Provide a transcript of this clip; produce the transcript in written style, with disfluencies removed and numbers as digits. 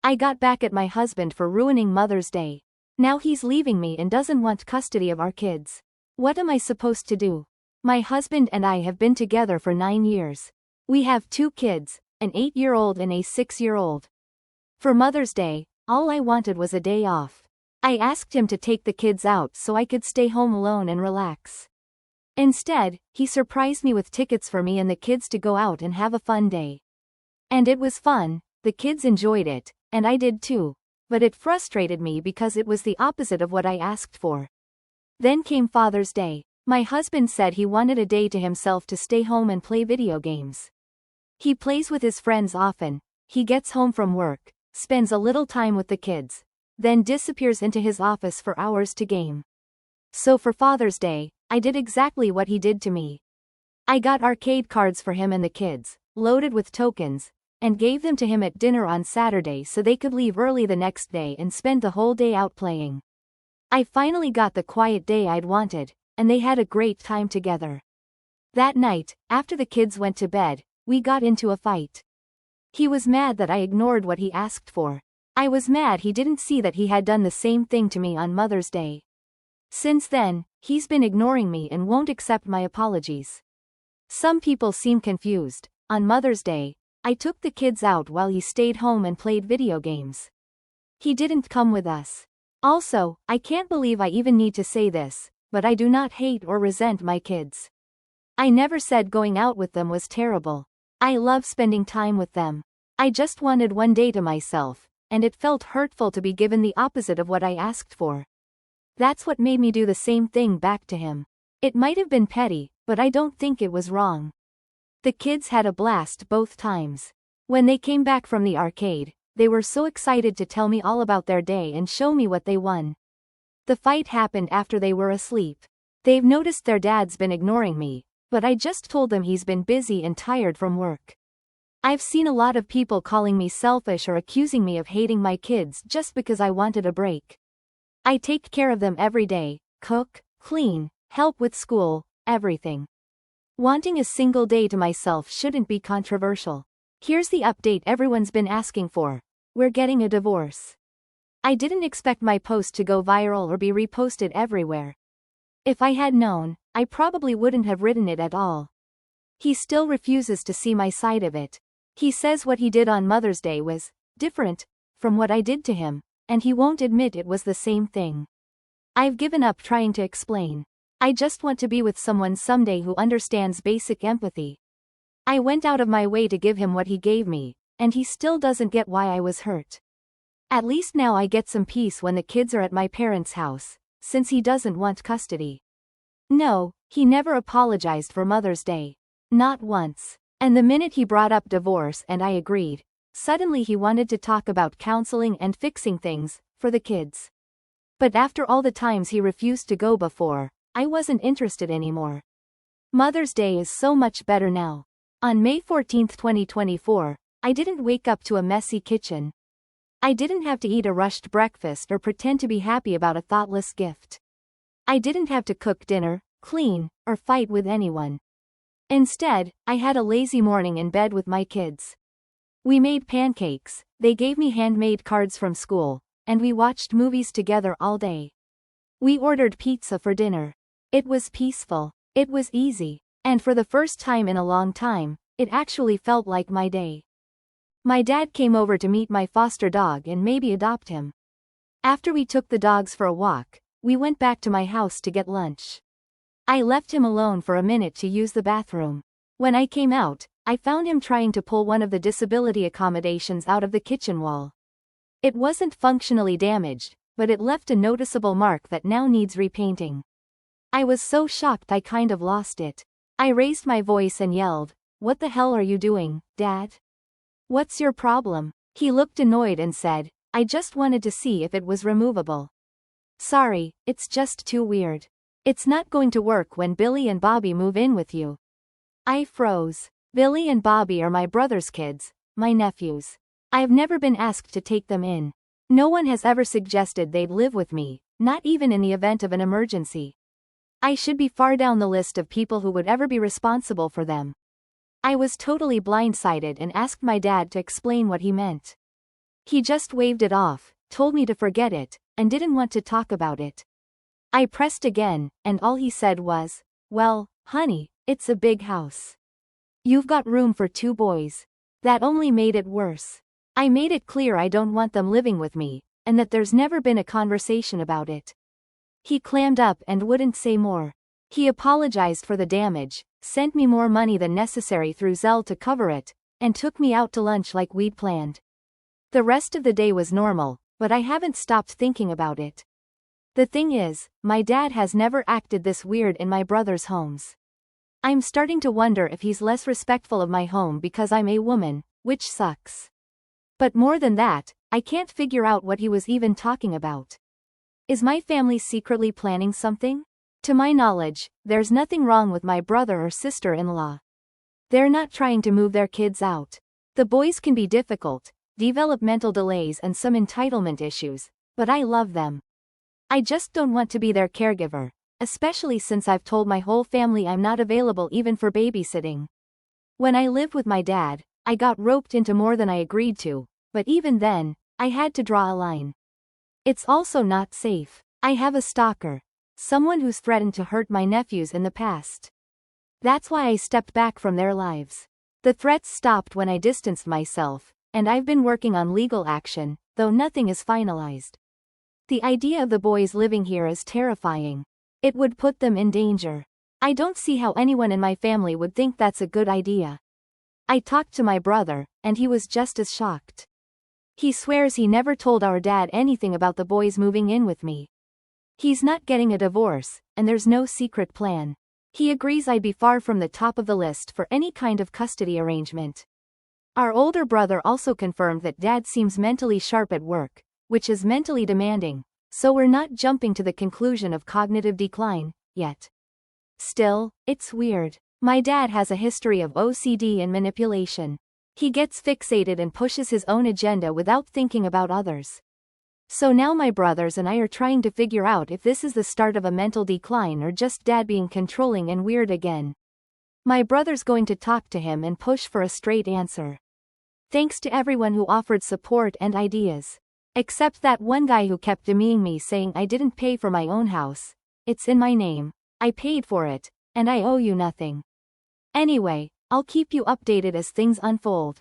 I got back at my husband for ruining Mother's Day. Now he's leaving me and doesn't want custody of our kids. What am I supposed to do? My husband and I have been together for 9 years. We have 2 kids, an 8-year-old and a 6-year-old. For Mother's Day, all I wanted was a day off. I asked him to take the kids out so I could stay home alone and relax. Instead, he surprised me with tickets for me and the kids to go out and have a fun day. And it was fun, the kids enjoyed it, and I did too. But it frustrated me because it was the opposite of what I asked for. Then came Father's Day. My husband said he wanted a day to himself to stay home and play video games. He plays with his friends often, he gets home from work, spends a little time with the kids, then disappears into his office for hours to game. So for Father's Day, I did exactly what he did to me. I got arcade cards for him and the kids, loaded with tokens, and gave them to him at dinner on Saturday so they could leave early the next day and spend the whole day out playing. I finally got the quiet day I'd wanted, and they had a great time together. That night, after the kids went to bed, we got into a fight. He was mad that I ignored what he asked for. I was mad he didn't see that he had done the same thing to me on Mother's Day. Since then, he's been ignoring me and won't accept my apologies. Some people seem confused. On Mother's Day, I took the kids out while he stayed home and played video games. He didn't come with us. Also, I can't believe I even need to say this, but I do not hate or resent my kids. I never said going out with them was terrible. I love spending time with them. I just wanted one day to myself, and it felt hurtful to be given the opposite of what I asked for. That's what made me do the same thing back to him. It might have been petty, but I don't think it was wrong. The kids had a blast both times. When they came back from the arcade, they were so excited to tell me all about their day and show me what they won. The fight happened after they were asleep. They've noticed their dad's been ignoring me, but I just told them he's been busy and tired from work. I've seen a lot of people calling me selfish or accusing me of hating my kids just because I wanted a break. I take care of them every day, cook, clean, help with school, everything. Wanting a single day to myself shouldn't be controversial. Here's the update everyone's been asking for. We're getting a divorce. I didn't expect my post to go viral or be reposted everywhere. If I had known, I probably wouldn't have written it at all. He still refuses to see my side of it. He says what he did on Mother's Day was different from what I did to him, and he won't admit it was the same thing. I've given up trying to explain. I just want to be with someone someday who understands basic empathy. I went out of my way to give him what he gave me, and he still doesn't get why I was hurt. At least now I get some peace when the kids are at my parents' house, since he doesn't want custody. No, he never apologized for Mother's Day. Not once. And the minute he brought up divorce and I agreed, suddenly he wanted to talk about counseling and fixing things for the kids. But after all the times he refused to go before, I wasn't interested anymore. Mother's Day is so much better now. On May 14, 2024, I didn't wake up to a messy kitchen. I didn't have to eat a rushed breakfast or pretend to be happy about a thoughtless gift. I didn't have to cook dinner, clean, or fight with anyone. Instead, I had a lazy morning in bed with my kids. We made pancakes, they gave me handmade cards from school, and we watched movies together all day. We ordered pizza for dinner. It was peaceful. It was easy. And for the first time in a long time, it actually felt like my day. My dad came over to meet my foster dog and maybe adopt him. After we took the dogs for a walk, we went back to my house to get lunch. I left him alone for a minute to use the bathroom. When I came out, I found him trying to pull one of the disability accommodations out of the kitchen wall. It wasn't functionally damaged, but it left a noticeable mark that now needs repainting. I was so shocked I kind of lost it. I raised my voice and yelled, "What the hell are you doing, Dad? What's your problem?" He looked annoyed and said, "I just wanted to see if it was removable." "Sorry, it's just too weird. It's not going to work when Billy and Bobby move in with you." I froze. Billy and Bobby are my brother's kids, my nephews. I've never been asked to take them in. No one has ever suggested they'd live with me, not even in the event of an emergency. I should be far down the list of people who would ever be responsible for them. I was totally blindsided and asked my dad to explain what he meant. He just waved it off, told me to forget it, and didn't want to talk about it. I pressed again, and all he said was, "Well, honey, it's a big house. You've got room for 2 boys. That only made it worse. I made it clear I don't want them living with me, and that there's never been a conversation about it. He clammed up and wouldn't say more. He apologized for the damage, sent me more money than necessary through Zelle to cover it, and took me out to lunch like we'd planned. The rest of the day was normal, but I haven't stopped thinking about it. The thing is, my dad has never acted this weird in my brother's homes. I'm starting to wonder if he's less respectful of my home because I'm a woman, which sucks. But more than that, I can't figure out what he was even talking about. Is my family secretly planning something? To my knowledge, there's nothing wrong with my brother or sister-in-law. They're not trying to move their kids out. The boys can be difficult, developmental delays and some entitlement issues, but I love them. I just don't want to be their caregiver, especially since I've told my whole family I'm not available even for babysitting. When I lived with my dad, I got roped into more than I agreed to, but even then, I had to draw a line. It's also not safe. I have a stalker. Someone who's threatened to hurt my nephews in the past. That's why I stepped back from their lives. The threats stopped when I distanced myself, and I've been working on legal action, though nothing is finalized. The idea of the boys living here is terrifying. It would put them in danger. I don't see how anyone in my family would think that's a good idea. I talked to my brother, and he was just as shocked. He swears he never told our dad anything about the boys moving in with me. He's not getting a divorce, and there's no secret plan. He agrees I'd be far from the top of the list for any kind of custody arrangement. Our older brother also confirmed that dad seems mentally sharp at work, which is mentally demanding, so we're not jumping to the conclusion of cognitive decline, yet. Still, it's weird. My dad has a history of OCD and manipulation. He gets fixated and pushes his own agenda without thinking about others. So now my brothers and I are trying to figure out if this is the start of a mental decline or just dad being controlling and weird again. My brother's going to talk to him and push for a straight answer. Thanks to everyone who offered support and ideas. Except that one guy who kept demeaning me saying I didn't pay for my own house. It's in my name. I paid for it, and I owe you nothing. Anyway, I'll keep you updated as things unfold.